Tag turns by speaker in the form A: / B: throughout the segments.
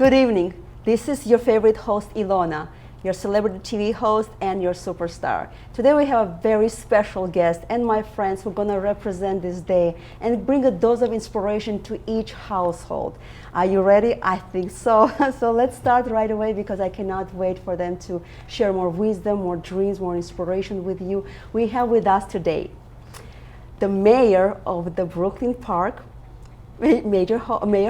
A: Good evening. This is your favorite host, Ilona, your celebrity TV host and your superstar. Today we have a very special guest and my friends who are going to represent this day and bring a dose of inspiration to each household. Are you ready? I think so. So let's start right away because I cannot wait for them to share more wisdom, more dreams, more inspiration with you. We have with us today the mayor of the Brooklyn Park, Mayor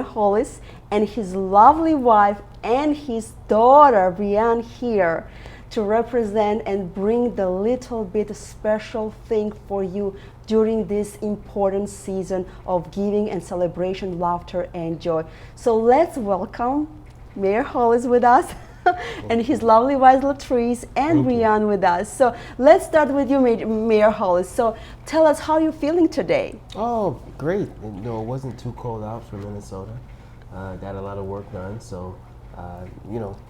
A: Hollis, and his lovely wife and his daughter Brianne here to represent and bring the little bit special thing for you during this important season of giving and celebration, laughter and joy. So let's welcome Mayor Hollis with us and his lovely wife Latrice and Brianne with us. So let's start with you, Mayor Hollis. So tell us how you're feeling today.
B: Oh, great. It wasn't too cold out for Minnesota. Got a lot of work done, so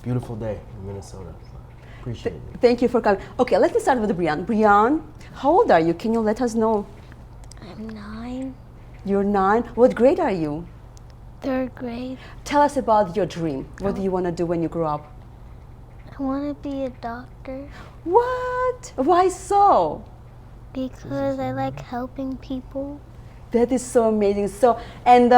B: beautiful day in Minnesota. So appreciate it.
A: Thank you for coming. Okay, let me start with Brianne. Brianne, how old are you? Can you let us know?
C: I'm 9.
A: You're 9. What grade are you?
C: 3rd grade.
A: Tell us about your dream. What do you want to do when you grow up?
C: I want to be a doctor
A: What? Why so?
C: because I like helping people.
A: That is so amazing. So, and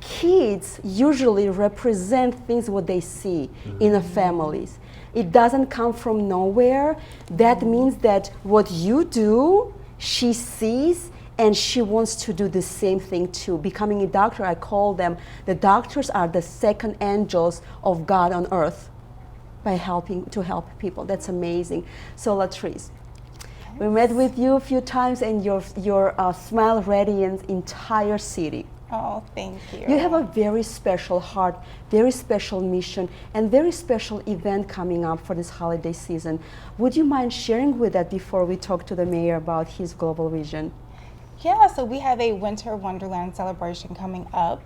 A: kids usually represent things what they see in the families. It doesn't come from nowhere. That means that what you do, she sees, and she wants to do the same thing too. Becoming a doctor, I call them, the doctors are the second angels of God on earth by help people. That's amazing. So Latrice, we met with you a few times and your smile radiates entire city.
D: Oh, thank you.
A: You have a very special heart, very special mission, and very special event coming up for this holiday season. Would you mind sharing with that before we talk to the mayor about his global vision?
D: Yeah, so we have a Winter Wonderland celebration coming up.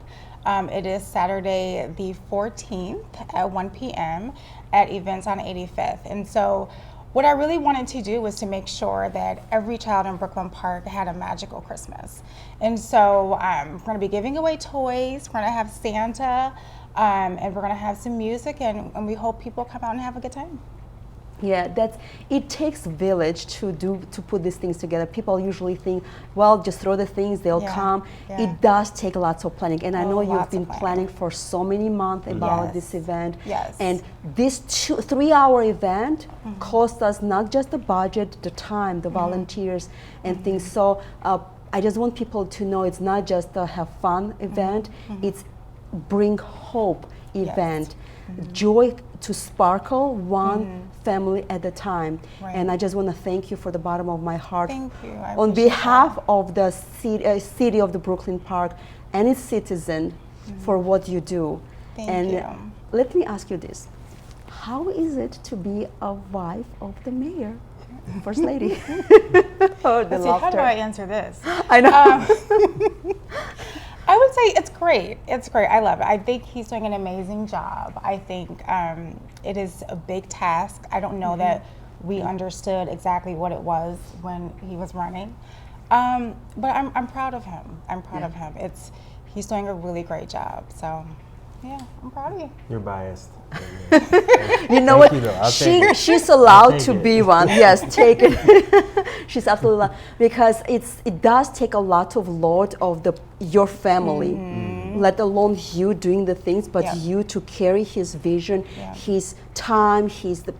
D: It is Saturday the 14th at 1 p.m. at Events on 85th. And so what I really wanted to do was to make sure that every child in Brooklyn Park had a magical Christmas. And so we're going to be giving away toys, we're going to have Santa, and we're going to have some music, and we hope people come out and have a good time.
A: Yeah, it takes village to put these things together. People usually think, well, just throw the things, they'll come.
D: Yeah.
A: It does take lots of planning, and I know you've
D: Lots
A: been
D: of
A: planning for so many months about this event.
D: Yes.
A: And this 3-hour event cost us not just the budget, the time, the volunteers, and things. So I just want people to know it's not just a have fun event. It's bring hope event, joy to sparkle one family at a time.
D: Right.
A: And I just want to thank you for the bottom of my heart.
D: Thank you. I
A: On
D: appreciate
A: behalf
D: that.
A: of the city of the Brooklyn Park and its citizen for what you do.
D: Thank
A: and
D: you.
A: let me ask you this. How is it to be a wife of the mayor? First lady. Oh, the
D: Let's see, how do
A: laughter.
D: I answer this?
A: I know.
D: I would say it's great. It's great. I love it. I think he's doing an amazing job. I think it is a big task. I don't know that we understood exactly what it was when he was running, but I'm proud of him. I'm proud of him. He's doing a really great job. So, yeah, I'm proud of you.
B: You're biased.
A: You know
B: Thank
A: what?
B: you, though. I'll take it.
A: She's allowed
B: take
A: to
B: it.
A: be one. Yes, take it. She's absolutely allowed because it does take a lot of load of your family, let alone you doing the things, but you to carry his vision, his time,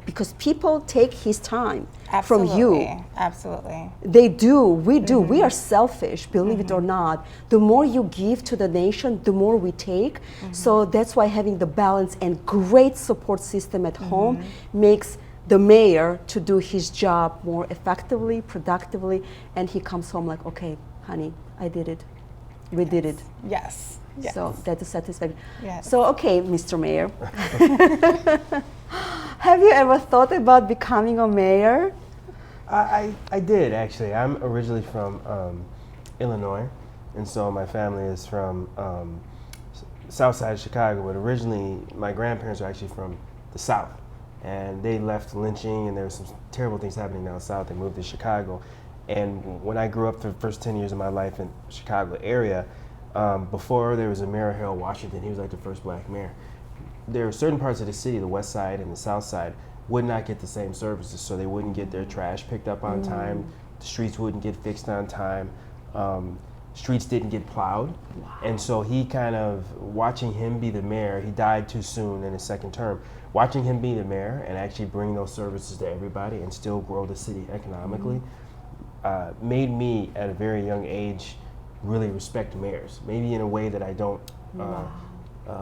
A: because people take his time from you.
D: Absolutely.
A: They do. We do. We are selfish, believe it or not. The more you give to the nation, the more we take. So that's why having the balance and great support system at home makes the mayor to do his job more effectively, productively, and he comes home like, okay, honey, I did it. We did it.
D: Yes. Yes.
A: So that's a satisfaction.
D: Yes.
A: So, okay, Mr. Mayor. Have you ever thought about becoming a mayor?
B: I did, actually. I'm originally from Illinois, and so my family is from south side of Chicago, but originally my grandparents were actually from the South. And they left lynching, and there were some terrible things happening down south. They moved to Chicago. And when I grew up for the first 10 years of my life in the Chicago area, before there was a Mayor Harold Washington, he was like the first black mayor. There are certain parts of the city, the west side and the south side, would not get the same services, so they wouldn't get their trash picked up on time, the streets wouldn't get fixed on time, streets didn't get plowed. And so he kind of, watching him be the mayor, he died too soon in his second term, watching him be the mayor and actually bring those services to everybody and still grow the city economically, made me at a very young age really respect mayors, maybe in a way that I don't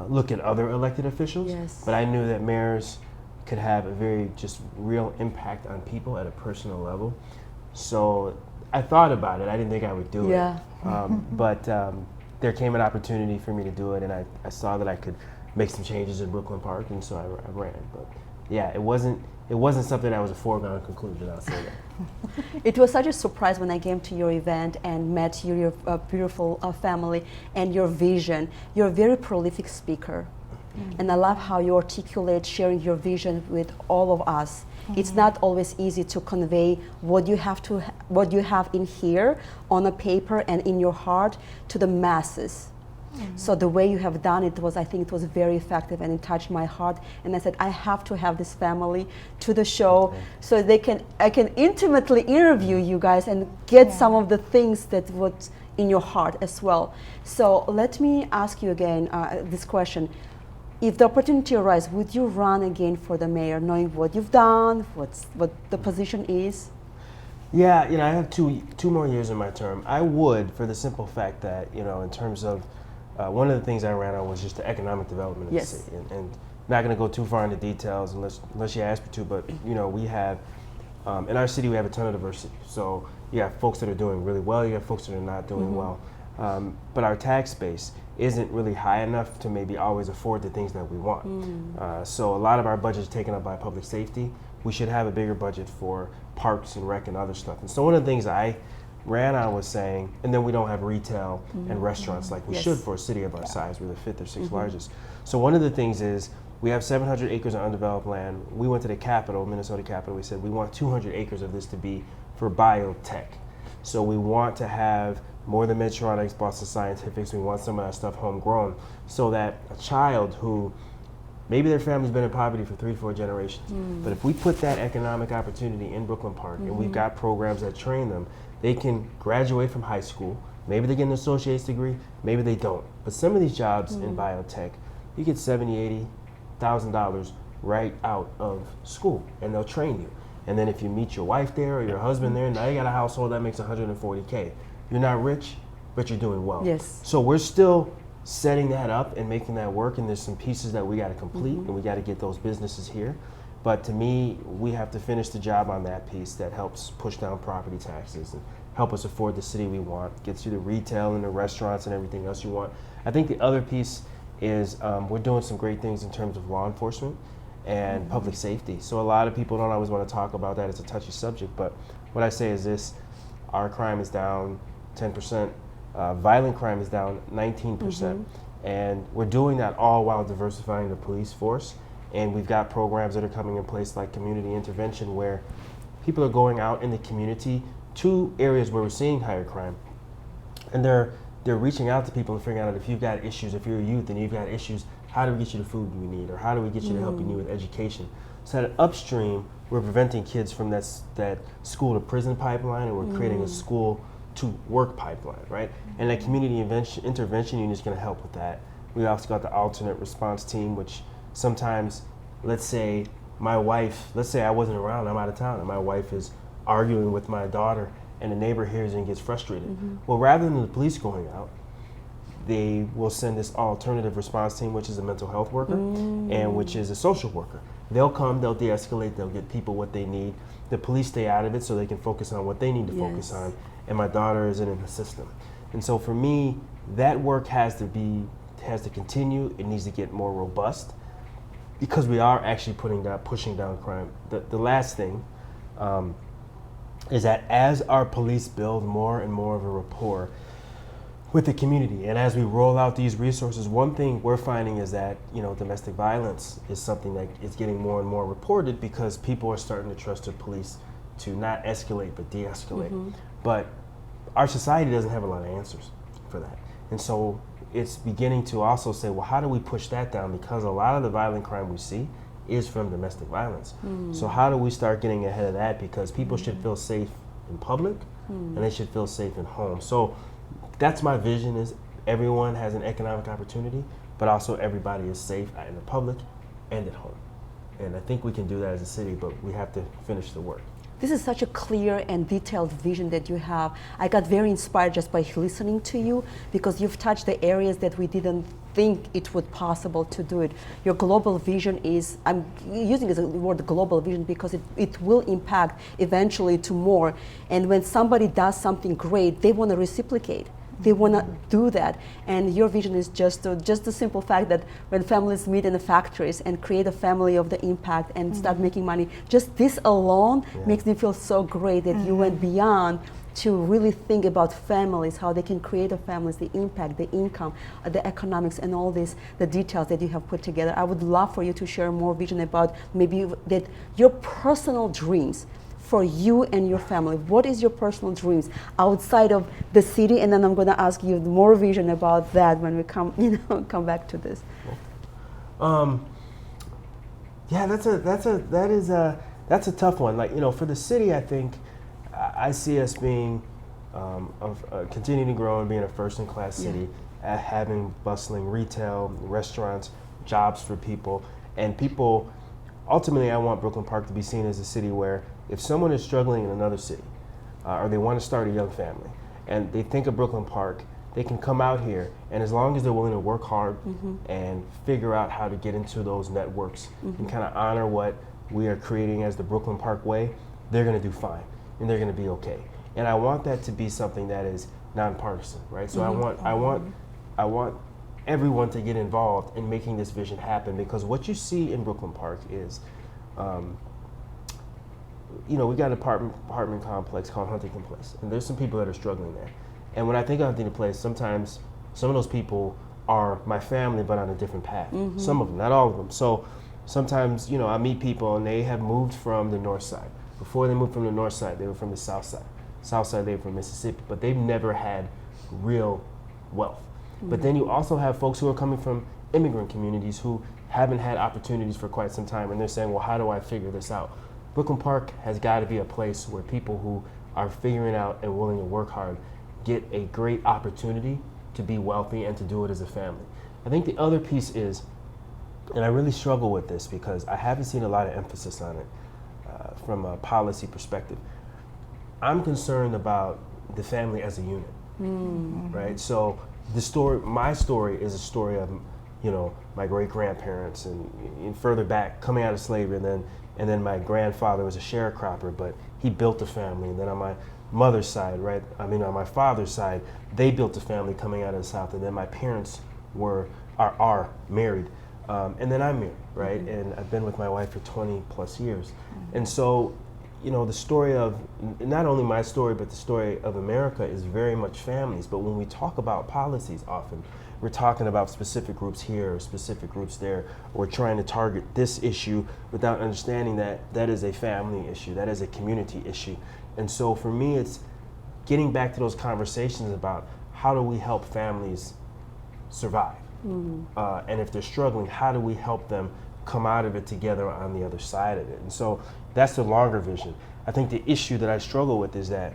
B: look at other elected officials, but I knew that mayors could have a very just real impact on people at a personal level. So I thought about it. I didn't think I would do it. But there came an opportunity for me to do it, and I saw that I could make some changes in Brooklyn Park, and so I ran. But yeah, it wasn't something that was a foregone conclusion, I'll say that.
A: It was such a surprise when I came to your event and met your beautiful family and your vision. You're a very prolific speaker. And I love how you articulate sharing your vision with all of us. It's not always easy to convey what you have in here on a paper and in your heart to the masses. So the way you have done it I think it was very effective, and it touched my heart. And I said, I have to have this family to the show so I can intimately interview you guys and get some of the things that was in your heart as well. So let me ask you again this question. If the opportunity arises, would you run again for the mayor, knowing what you've done, what the position is?
B: Yeah, I have two more years in my term. I would, for the simple fact that, in terms of one of the things I ran on was just the economic development of the city, and not going to go too far into details unless you ask me to. But we have in our city we have a ton of diversity. So you have folks that are doing really well, you have folks that are not doing well. But our tax base isn't really high enough to maybe always afford the things that we want. So a lot of our budget is taken up by public safety. We should have a bigger budget for parks and rec and other stuff. And so one of the things I ran on was saying, and then we don't have retail and restaurants like we should for a city of our size. We're the fifth or sixth largest. So one of the things is we have 700 acres of undeveloped land. We went to the capital, Minnesota capital, we said we want 200 acres of this to be for biotech. So we want to have more than Medtronics, Boston Scientifics, we want some of that stuff homegrown, so that a child who maybe their family's been in poverty for 3 to 4 generations, but if we put that economic opportunity in Brooklyn Park and we've got programs that train them, they can graduate from high school, maybe they get an associate's degree, maybe they don't. But some of these jobs in biotech, you get $70,000, $80,000 right out of school, and they'll train you. And then if you meet your wife there or your husband there, now you got a household that makes $140K. You're not rich, but you're doing well. So we're still setting that up and making that work, and there's some pieces that we got to complete, and we got to get those businesses here. But to me, we have to finish the job on that piece that helps push down property taxes and help us afford the city we want, gets you the retail and the restaurants and everything else you want. I think the other piece is we're doing some great things in terms of law enforcement and public safety. So a lot of people don't always want to talk about that. It's a touchy subject, but what I say is this: our crime is down 10%, violent crime is down 19%, and we're doing that all while diversifying the police force. And we've got programs that are coming in place like community intervention, where people are going out in the community to areas where we're seeing higher crime, and they're reaching out to people and figuring out if you've got issues, if you're a youth and you've got issues, how do we get you the food we need, or how do we get you to helping you with education? So that upstream, we're preventing kids from that school to prison pipeline, and we're creating a school to work pipeline, right? And that community intervention unit is going to help with that. We also got the alternate response team, which sometimes, let's say I wasn't around, I'm out of town, and my wife is arguing with my daughter, and the neighbor hears it and gets frustrated. Well, rather than the police going out, they will send this alternative response team, which is a mental health worker and which is a social worker. They'll come, they'll de-escalate, they'll get people what they need. The police stay out of it so they can focus on what they need to focus on, and my daughter isn't in the system. And so for me, that work has to continue. It needs to get more robust, because we are actually pushing down crime. The last thing is that as our police build more and more of a rapport with the community, and as we roll out these resources, one thing we're finding is that domestic violence is something that is getting more and more reported, because people are starting to trust the police to not escalate but de-escalate. But our society doesn't have a lot of answers for that. And so it's beginning to also say, well, how do we push that down? Because a lot of the violent crime we see is from domestic violence. So how do we start getting ahead of that? Because people should feel safe in public and they should feel safe in home. So that's my vision, is everyone has an economic opportunity, but also everybody is safe in the public and at home. And I think we can do that as a city, but we have to finish the work.
A: This is such a clear and detailed vision that you have. I got very inspired just by listening to you, because you've touched the areas that we didn't think it would possible to do it. Your global vision is, I'm using the word global vision because it will impact eventually to more. And when somebody does something great, they want to reciprocate. They want to do that, and your vision is just the simple fact that when families meet in the factories and create a family of the impact and start making money, just this alone makes me feel so great that you went beyond to really think about families, how they can create a families, the impact, the income, the economics, and all this, the details that you have put together. I would love for you to share more vision about maybe that your personal dreams for you and your family. What is your personal dreams outside of the city? And then I'm going to ask you more vision about that when we come back to this.
B: Yeah, that's a tough one. Like, for the city, I think I see us being continuing to grow and being a first-in-class city, having bustling retail, restaurants, jobs for people, and people. Ultimately, I want Brooklyn Park to be seen as a city where if someone is struggling in another city, or they want to start a young family, and they think of Brooklyn Park, they can come out here, and as long as they're willing to work hard and figure out how to get into those networks and kind of honor what we are creating as the Brooklyn Park way, they're going to do fine, and they're going to be okay. And I want that to be something that is nonpartisan, right? So I want everyone to get involved in making this vision happen, because what you see in Brooklyn Park is, we got an apartment complex called Huntington Place, and there's some people that are struggling there. And when I think of Huntington Place, sometimes some of those people are my family, but on a different path. Some of them, not all of them. So sometimes, I meet people and they have moved from the north side. Before they moved from the north side, they were from the south side. South side, they were from Mississippi, but they've never had real wealth. But then you also have folks who are coming from immigrant communities who haven't had opportunities for quite some time, and they're saying, well, how do I figure this out? Brooklyn Park has got to be a place where people who are figuring out and willing to work hard get a great opportunity to be wealthy and to do it as a family. I think the other piece is, and I really struggle with this because I haven't seen a lot of emphasis on it from a policy perspective. I'm concerned about the family as a unit, right? So my story is a story of, my great grandparents and further back coming out of slavery, and then my grandfather was a sharecropper, but he built a family. And then on my mother's side, on my father's side, they built a family coming out of the South. And then my parents are married, and then I'm married, right? And I've been with my wife for 20 plus years, and so. The story of, not only my story, but the story of America is very much families. But when we talk about policies, often we're talking about specific groups here or specific groups there, or trying to target this issue without understanding that that is a family issue, that is a community issue. And so for me, it's getting back to those conversations about how do we help families survive? And if they're struggling, how do we help them come out of it together on the other side of it? And so that's the longer vision. I think the issue that I struggle with is that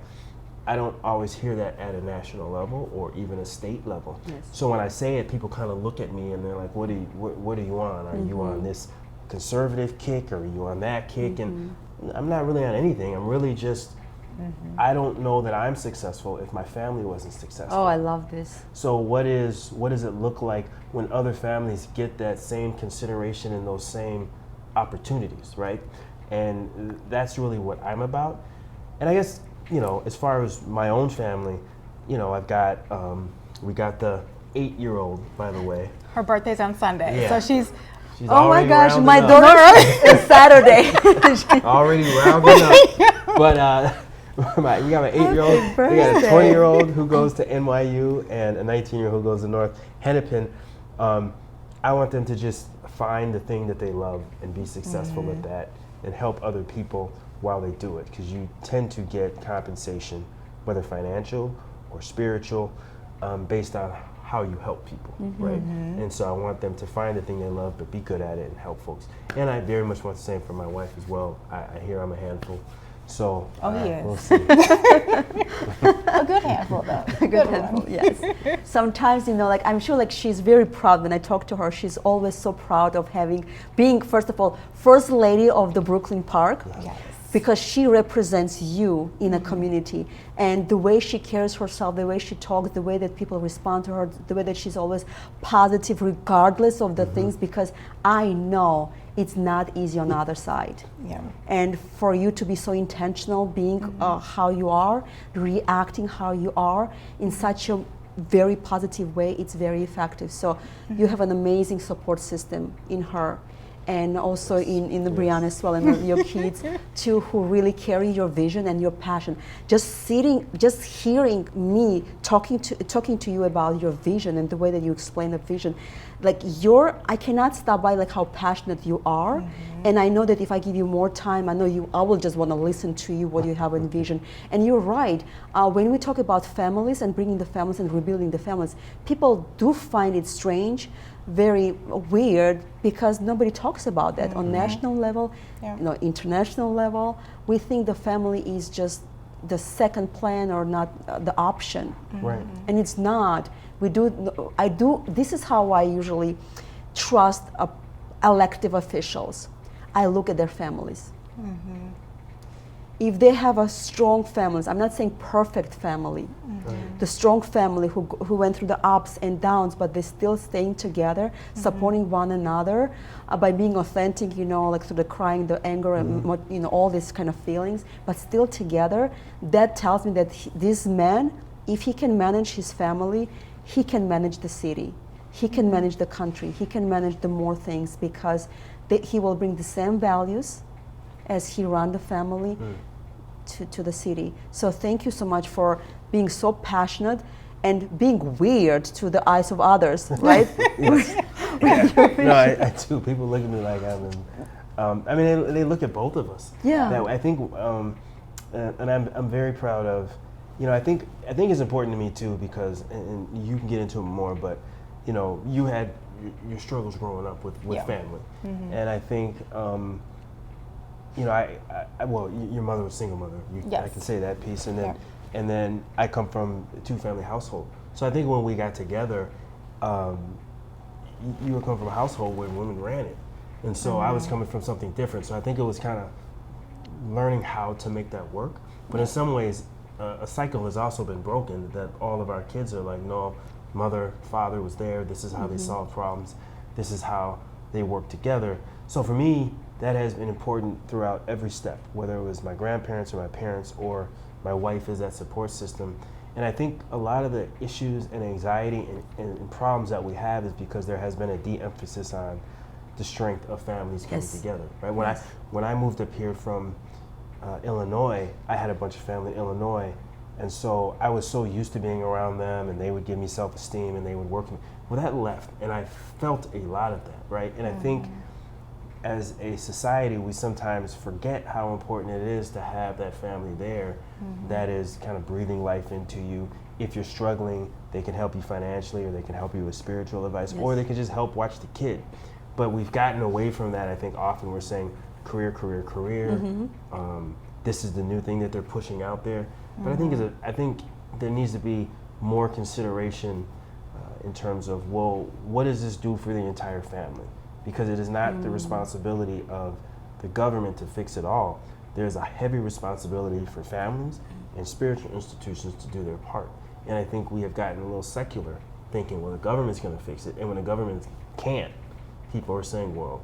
B: I don't always hear that at a national level or even a state level. Yes. So when I say it, people kind of look at me and they're like, what are you on? Are you on this conservative kick, or are you on that kick? And I'm not really on anything. I'm really just, I don't know that I'm successful if my family wasn't successful.
A: Oh, I love this.
B: So what does it look like when other families get that same consideration and those same opportunities, right? And that's really what I'm about. And I guess, as far as my own family, I've got, we got the 8-year-old, by the way.
D: Her birthday's on Sunday,
B: Yeah.
D: so she's
A: oh my gosh,
B: rounding
A: my
B: up.
A: daughter is Saturday.
B: Already rounding up. But we got an 8-year-old, we got a 20-year-old who goes to NYU, and a 19-year-old who goes to North Hennepin. I want them to just find the thing that they love and be successful at that, and help other people while they do it, because you tend to get compensation, whether financial or spiritual, based on how you help people, right? And so I want them to find the thing they love, but be good at it and help folks. And I very much want the same for my wife as well. I hear I'm a handful. So we'll see.
D: A good handful, though.
A: A good handful, yes. Sometimes, like I'm sure, like she's very proud. When I talk to her, she's always so proud of being, first of all, first lady of the Brooklyn Park.
D: Yes.
A: Because she represents you in a community, and the way she carries herself, the way she talks, the way that people respond to her, the way that she's always positive regardless of the things, because I know it's not easy on the other side.
D: Yeah.
A: And for you to be so intentional, being how you are, reacting how you are in such a very positive way, it's very effective. So you have an amazing support system in her, and also in the Brianna as well, and your kids too, who really carry your vision and your passion. Just hearing me talking to you about your vision and the way that you explain the vision, like I cannot stop by like how passionate you are. And I know that if I give you more time, I will just want to listen to you, what you have in vision. And you're right, when we talk about families and bringing the families and rebuilding the families, people do find it strange, very weird, because nobody talks about that on national level, international level. We think the family is just the second plan or not the option,
B: Right.
A: and it's not. This is how I usually trust elective officials. I look at their families. If they have a strong families, I'm not saying perfect family, the strong family who went through the ups and downs, but they're still staying together, supporting one another by being authentic, like through the crying, the anger, and all these kind of feelings, but still together. That tells me that this man, if he can manage his family, he can manage the city, he can manage the country, he can manage the more things, because he will bring the same values as he run the family to the city. So thank you so much for being so passionate and being weird to the eyes of others, right?
B: No, I do. People look at me like they look at both of us.
A: Yeah.
B: That way. I think, and I'm very proud of, I think it's important to me too, because, and you can get into it more, but, you had your struggles growing up with family. And I think, your mother was a single mother. I can say that piece, and then I come from a two-family household. So I think when we got together, you would come from a household where women ran it, and so I was coming from something different. So I think it was kind of learning how to make that work. But in some ways, a cycle has also been broken. That all of our kids are like, no, mother, father was there. This is how they solve problems. This is how they work together. So for me, that has been important throughout every step, whether it was my grandparents or my parents or my wife is that support system. And I think a lot of the issues and anxiety and problems that we have is because there has been a de-emphasis on the strength of families coming together. Right? When I moved up here from Illinois, I had a bunch of family in Illinois, and so I was so used to being around them, and they would give me self-esteem, and they would work with me. Well, that left, and I felt a lot of that, right? And I think as a society, we sometimes forget how important it is to have that family there that is kind of breathing life into you. If you're struggling, they can help you financially, or they can help you with spiritual advice, or they can just help watch the kid. But we've gotten away from that. I think often we're saying career. This is the new thing that they're pushing out there. But I think there needs to be more consideration in terms of, well, what does this do for the entire family? Because it is not the responsibility of the government to fix it all. There's a heavy responsibility for families and spiritual institutions to do their part. And I think we have gotten a little secular, thinking, well, the government's going to fix it. And when the government can't, people are saying, well,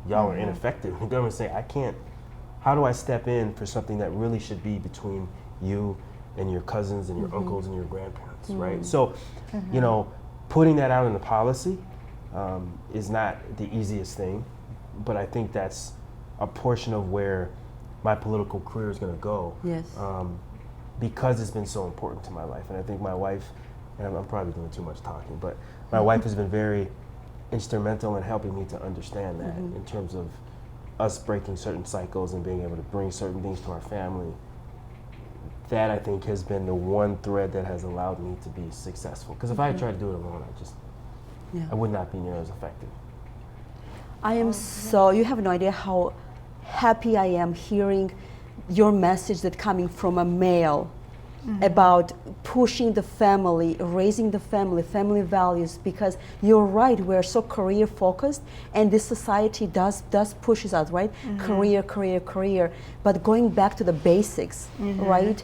B: y'all are ineffective. And the government's saying, I can't. How do I step in for something that really should be between you and your cousins and your uncles and your grandparents, right? So, putting that out in the policy is not the easiest thing, but I think that's a portion of where my political career is going to go.
A: Yes.
B: Because it's been so important to my life. And I think my wife, and I'm probably doing too much talking, but my wife has been very instrumental in helping me to understand that in terms of us breaking certain cycles and being able to bring certain things to our family that I think has been the one thread that has allowed me to be successful. Because if I had tried to do it alone, I would not be near as effective.
A: I am so, you have no idea how happy I am hearing your message that coming from a male about pushing the family, raising the family values, because you're right, we're so career focused and this society does pushes us, right? Career, but going back to the basics, right?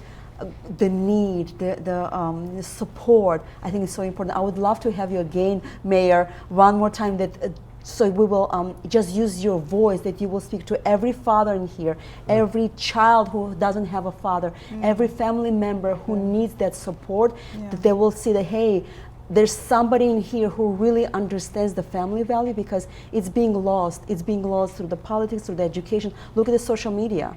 A: The need, the support, I think is so important. I would love to have you again, Mayor, one more time that so we will just use your voice, that you will speak to every father in here, every child who doesn't have a father, every family member who needs that support, that they will see that, hey, there's somebody in here who really understands the family value, because it's being lost. It's being lost through the politics, through the education. Look at the social media.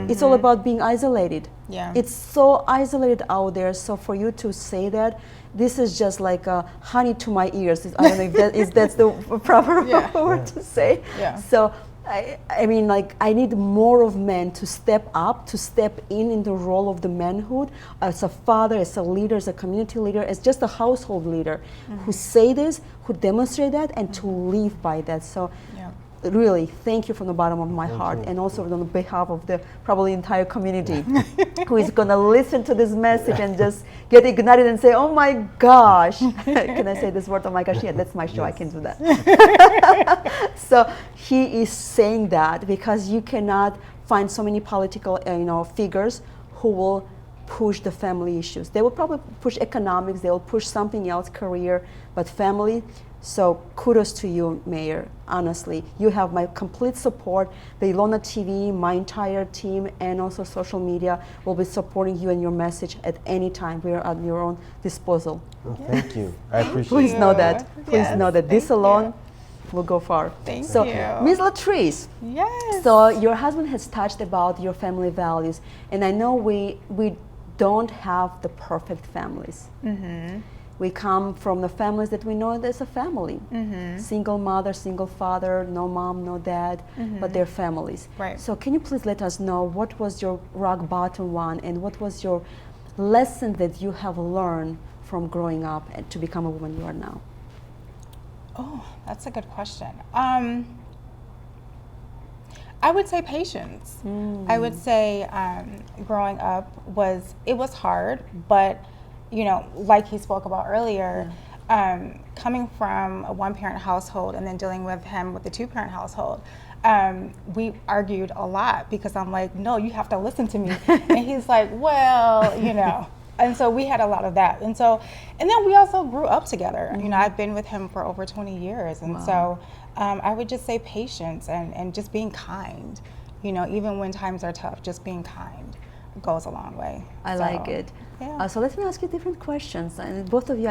A: It's all about being isolated. It's so isolated out there. So for you to say that, this is just like honey to my ears. I don't know if that's the proper word to say. So I mean, like, I need more of men to step up, to step in the role of the manhood, as a father, as a leader, as a community leader, as just a household leader, who say this, who demonstrate that, and to live by that. So really, thank you from the bottom of my heart, and also on behalf of the probably entire community who is going to listen to this message and just get ignited and say, oh my gosh. Can I say this word? Oh my gosh, yeah, that's my show, I can do that. So he is saying that because you cannot find so many political figures who will push the family issues. They will probably push economics, they will push something else, career, but family. So kudos to you, Mayor. Honestly, you have my complete support. The ILONA TV, my entire team, and also social media will be supporting you and your message at any time. We are at your own disposal.
B: Well, thank you. I appreciate it.
A: Please know that. Please know that this alone will go far.
D: Thank
A: so,
D: you.
A: Ms. Latrice.
D: Yes.
A: So your husband has touched about your family values, and I know we don't have the perfect families. We come from the families that we know as a family. Single mother, single father, no mom, no dad, but they're families.
D: Right.
A: So can you please let us know what was your rock bottom one, and what was your lesson that you have learned from growing up and to become a woman you are now?
D: Oh, that's a good question. I would say patience. I would say growing up was hard, but like he spoke about earlier, coming from a one-parent household and then dealing with him with a two-parent household, we argued a lot because I'm like, no, you have to listen to me. And he's like, well, And so we had a lot of that. And then we also grew up together. I've been with him for over 20 years. And so I would just say patience and just being kind. Even when times are tough, just being kind goes a long way.
A: I like it.
D: Yeah.
A: So let me ask you different questions, and I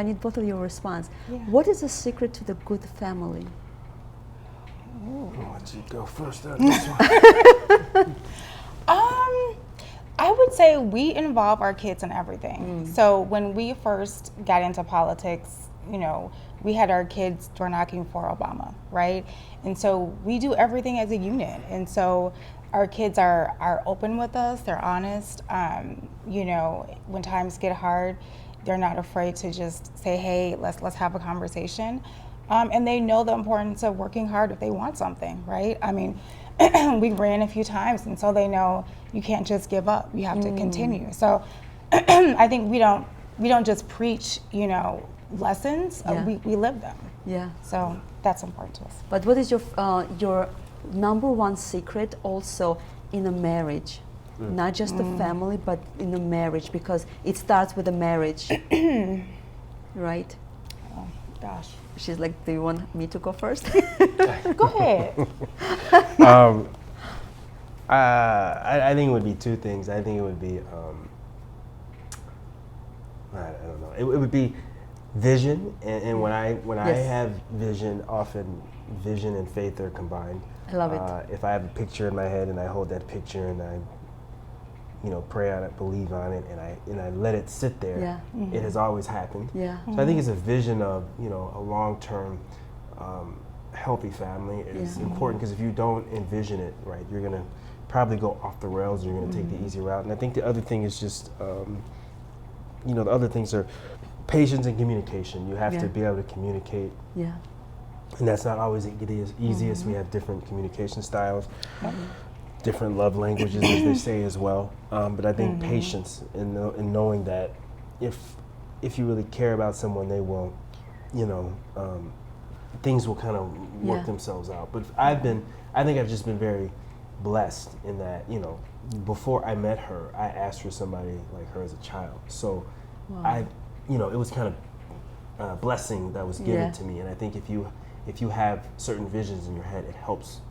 A: need both of your response.
D: Yeah.
A: What is the secret to the good family?
B: I'll let you go first on this one.
D: I would say we involve our kids in everything. So when we first got into politics, we had our kids door knocking for Obama, right? And so we do everything as a unit. And so our kids are open with us, they're honest. When times get hard, they're not afraid to just say, hey, let's have a conversation. And they know the importance of working hard if they want something, right? I mean, we ran a few times, and so they know you can't just give up, you have to continue. So I think we don't just preach, lessons, we live them.
A: Yeah.
D: So that's important to us.
A: But what is your number one secret also in a marriage? Not just the family, but in a marriage, because it starts with a marriage, right?
D: Oh, gosh.
A: She's like, do you want me to go first?
D: Go ahead.
B: I think it would be two things. I think it would be, I don't know. It would be vision, and when I have vision, often vision and faith are combined.
A: I love it.
B: If I have a picture in my head and I hold that picture and I, pray on it, believe on it, and I let it sit there, it has always happened.
A: Yeah.
B: So I think it's a vision of a long-term, healthy family is important, because if you don't envision it, right, you're gonna probably go off the rails, or you're going to take the easy route. And I think the other thing is just, the other things are patience and communication. You have to be able to communicate.
A: Yeah.
B: And that's not always the easiest. We have different communication styles, different love languages, as they say as well. But I think patience in knowing that if you really care about someone, they will, things will kind of work themselves out. But I think I've just been very blessed in that, before I met her, I asked for somebody like her as a child. So it was kind of a blessing that was given to me. And I think if you have certain visions in your head, it helps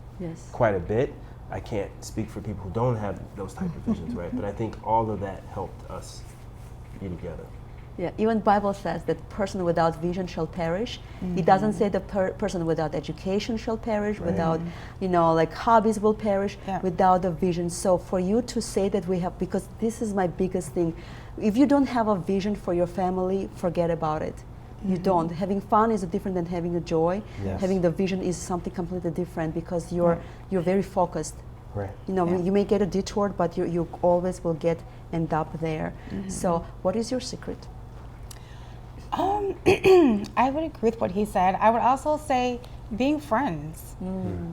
B: quite a bit. I can't speak for people who don't have those type of visions, right? But I think all of that helped us be together.
A: Yeah, even Bible says that person without vision shall perish. It doesn't say the person without education shall perish, without, like hobbies will perish, without a vision. So for you to say that we have, because this is my biggest thing, if you don't have a vision for your family, forget about it. You don't. Having fun is different than having a joy.
B: Yes.
A: Having the vision is something completely different because you're very focused.
B: Right.
A: You may get a detour, but you always will end up there. So what is your secret?
D: I would agree with what he said. I would also say being friends,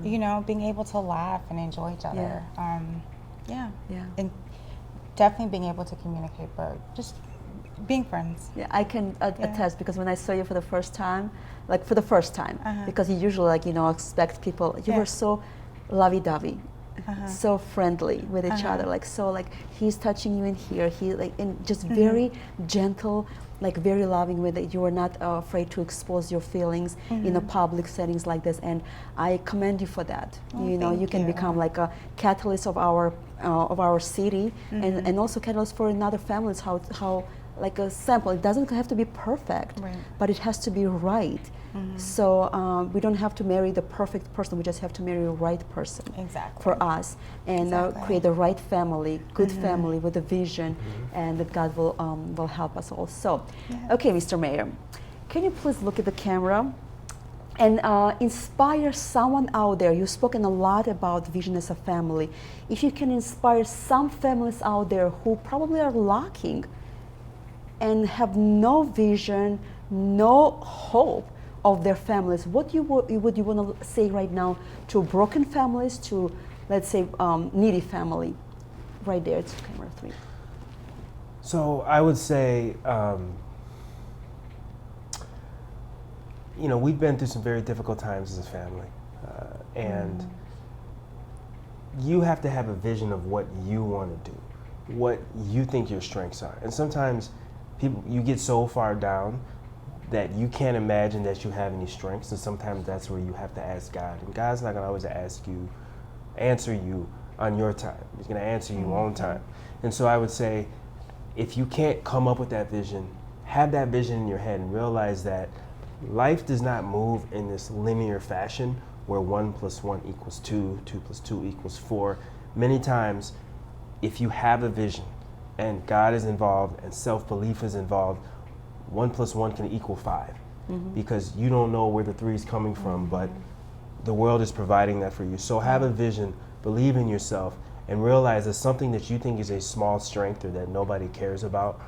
D: being able to laugh and enjoy each other. And definitely being able to communicate, but just being friends.
A: Yeah, I can attest, because when I saw you for the first time, because you usually expect people, you were so lovey-dovey. So friendly with each other, he's touching you in here, and just very gentle, very loving with it. You are not afraid to expose your feelings in a public settings like this, and I commend you for that. You can become like a catalyst of our city, and also catalyst for another families. How like a sample. It doesn't have to be perfect, but it has to be right. So we don't have to marry the perfect person. We just have to marry the right person for us, and create the right family, good family with a vision, and that God will help us all. So, okay, Mr. Mayor, can you please look at the camera and inspire someone out there? You've spoken a lot about vision as a family. If you can inspire some families out there who probably are lacking and have no vision, no hope of their families, what would you want to say right now to broken families, to, let's say, needy family? Right there, it's camera 3.
B: So I would say, we've been through some very difficult times as a family, and you have to have a vision of what you want to do, what you think your strengths are. And sometimes you get so far down that you can't imagine that you have any strengths, and sometimes that's where you have to ask God. And God's not going to always answer you on your time. He's going to answer you on time. And so I would say, if you can't come up with that vision, have that vision in your head and realize that life does not move in this linear fashion where 1 + 1 = 2, 2 + 2 = 4. Many times, if you have a vision and God is involved and self-belief is involved, 1 + 1 can equal 5, because you don't know where the 3 is coming from, but the world is providing that for you. So have a vision, believe in yourself, and realize that something that you think is a small strength or that nobody cares about,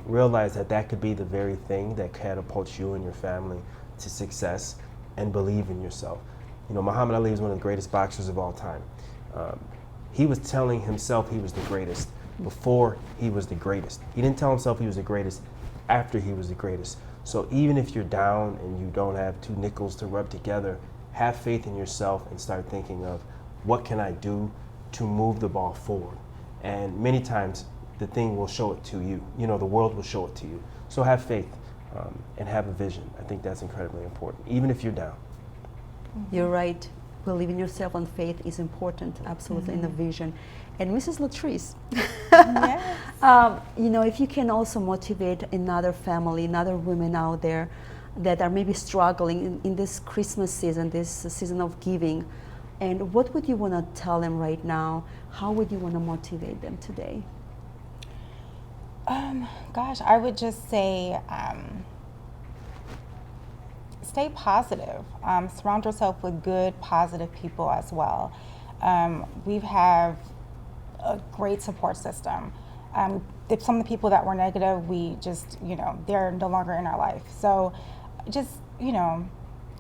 B: realize that could be the very thing that catapults you and your family to success, and believe in yourself. Muhammad Ali is one of the greatest boxers of all time. He was telling himself he was the greatest before he was the greatest. He didn't tell himself he was the greatest after he was the greatest. So even if you're down and you don't have 2 nickels to rub together, have faith in yourself and start thinking of, what can I do to move the ball forward? And many times the thing will show it to you. The world will show it to you. So have faith and have a vision. I think that's incredibly important, even if you're down.
A: You're right. Believe in yourself and faith is important, absolutely, in the vision. And Mrs. Latrice, if you can also motivate another family, another women out there that are maybe struggling in this Christmas season, this season of giving, and what would you want to tell them right now? How would you want to motivate them today?
D: I would just say, stay positive. Surround yourself with good, positive people as well. We have a great support system. Some of the people that were negative, we just, they're no longer in our life. So just,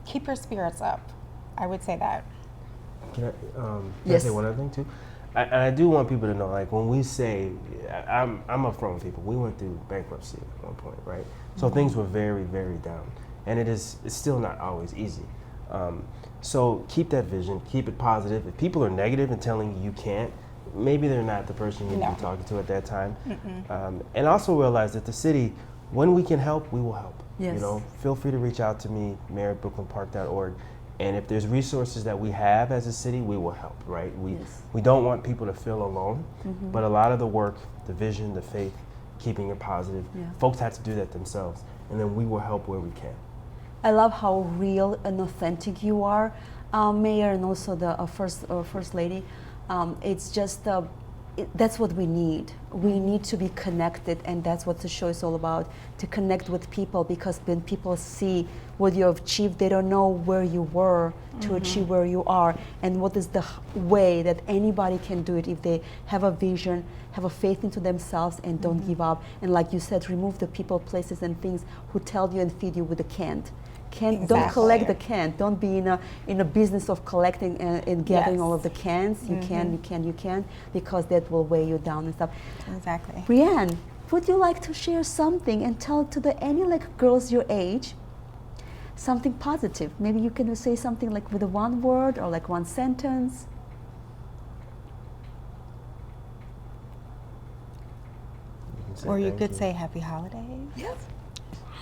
D: keep your spirits up. I would say that.
B: Can
A: Yes.
B: I say one other thing too? I do want people to know, like when we say, I'm upfront with people. We went through bankruptcy at one point, right? So things were very, very down, and it's still not always easy. So keep that vision, keep it positive. If people are negative and telling you can't, maybe they're not the person you need to be talking to at that time. And also realize that the city, when we can help, we will help.
A: Yes.
B: Feel free to reach out to me, mayor@brooklynpark.org. And if there's resources that we have as a city, we will help, right? We don't want people to feel alone, but a lot of the work, the vision, the faith, keeping it positive, folks have to do that themselves. And then we will help where we can.
A: I love how real and authentic you are, Mayor, and also the First Lady. It's just that's what we need. We need to be connected, and that's what the show is all about, to connect with people, because when people see what you have achieved, they don't know where you were to achieve where you are, and what is the way that anybody can do it if they have a vision, have a faith into themselves, and don't give up. And like you said, remove the people, places, and things who tell you and feed you with the can't. Don't collect the can. Don't be in a business of collecting and gathering all of the cans. You can, because that will weigh you down and stuff.
D: Exactly.
A: Brianne, would you like to share something and tell to any girls your age something positive? Maybe you can say something like with one word or one sentence.
D: Or you could say happy holidays.
A: Yes.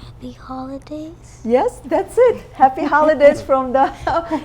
C: Happy holidays.
A: Yes, that's it. Happy holidays from the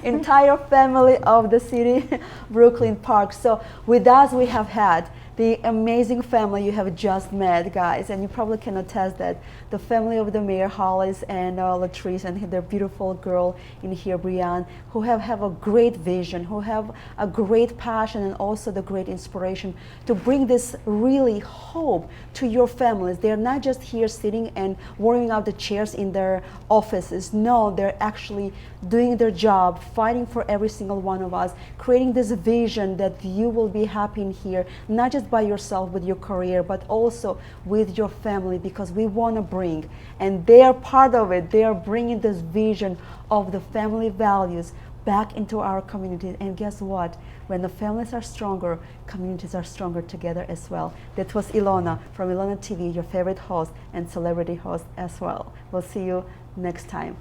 A: entire family of the city, Brooklyn Park. So with us, we have had the amazing family you have just met, guys, and you probably can attest that the family of the Mayor Hollis and Latrice and their beautiful girl in here, Brianne, who have a great vision, who have a great passion, and also the great inspiration to bring this really hope to your families. They're not just here sitting and warming up the chairs in their offices. No, they're actually doing their job, fighting for every single one of us, creating this vision that you will be happy in here, not just by yourself with your career, but also with your family, because we want to bring, and they are part of it, they are bringing this vision of the family values back into our community. And guess what? When the families are stronger, communities are stronger together as well. That was Ilona from ILONA TV, your favorite host and celebrity host as well. We'll see you next time.